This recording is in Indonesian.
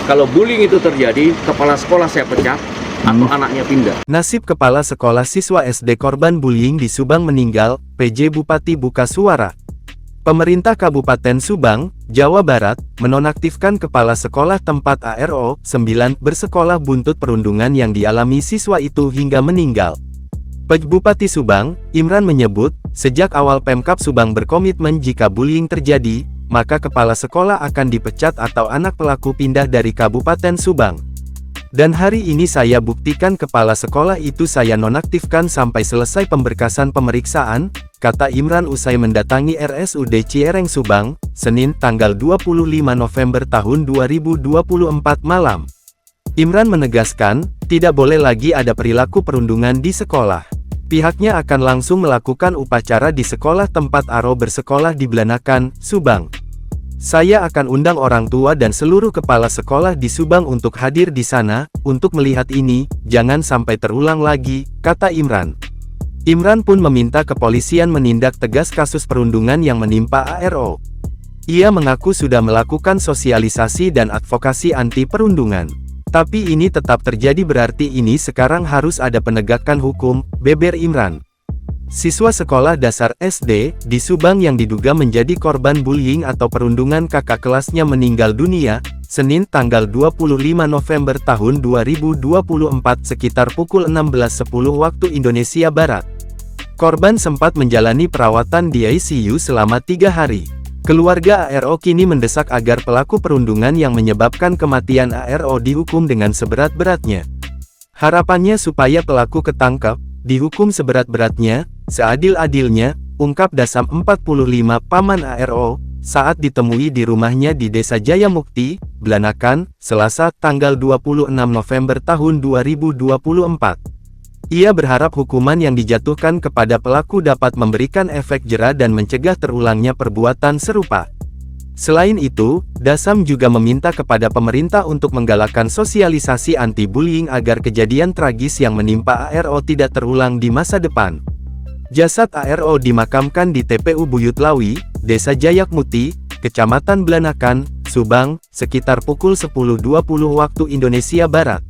Kalau bullying itu terjadi, kepala sekolah saya pecat, atau anaknya pindah. Nasib kepala sekolah siswa SD korban bullying di Subang meninggal, PJ Bupati buka suara. Pemerintah Kabupaten Subang, Jawa Barat, menonaktifkan kepala sekolah tempat ARO 9 bersekolah buntut perundungan yang dialami siswa itu hingga meninggal. PJ Bupati Subang, Imran menyebut, sejak awal Pemkab Subang berkomitmen jika bullying terjadi, maka kepala sekolah akan dipecat atau anak pelaku pindah dari Kabupaten Subang. Dan hari ini saya buktikan kepala sekolah itu saya nonaktifkan sampai selesai pemberkasan pemeriksaan, kata Imran usai mendatangi RSUD Ciereng Subang, Senin tanggal 25 November tahun 2024 malam. Imran menegaskan, tidak boleh lagi ada perilaku perundungan di sekolah. Pihaknya akan langsung melakukan upacara di sekolah tempat ARO bersekolah di Blanakan, Subang. Saya akan undang orang tua dan seluruh kepala sekolah di Subang untuk hadir di sana, untuk melihat ini, jangan sampai terulang lagi, kata Imran. Imran pun meminta kepolisian menindak tegas kasus perundungan yang menimpa ARO. Ia mengaku sudah melakukan sosialisasi dan advokasi anti perundungan. Tapi ini tetap terjadi berarti ini sekarang harus ada penegakan hukum, beber Imran. Siswa sekolah dasar SD di Subang yang diduga menjadi korban bullying atau perundungan kakak kelasnya meninggal dunia, Senin tanggal 25 November tahun 2024 sekitar pukul 16.10 waktu Indonesia Barat. Korban sempat menjalani perawatan di ICU selama 3 hari. Keluarga ARO kini mendesak agar pelaku perundungan yang menyebabkan kematian ARO dihukum dengan seberat-beratnya. Harapannya supaya pelaku ketangkap, dihukum seberat-beratnya, seadil-adilnya, ungkap Dasam 45 paman ARO, saat ditemui di rumahnya di Desa Jayamukti, Blanakan, Selasa tanggal 26 November tahun 2024. Ia berharap hukuman yang dijatuhkan kepada pelaku dapat memberikan efek jera dan mencegah terulangnya perbuatan serupa. Selain itu, Dasam juga meminta kepada pemerintah untuk menggalakkan sosialisasi anti-bullying agar kejadian tragis yang menimpa ARO tidak terulang di masa depan. Jasad ARO dimakamkan di TPU Buyutlawi, Desa Jayakmuti, Kecamatan Blanakan, Subang, sekitar pukul 10.20 waktu Indonesia Barat.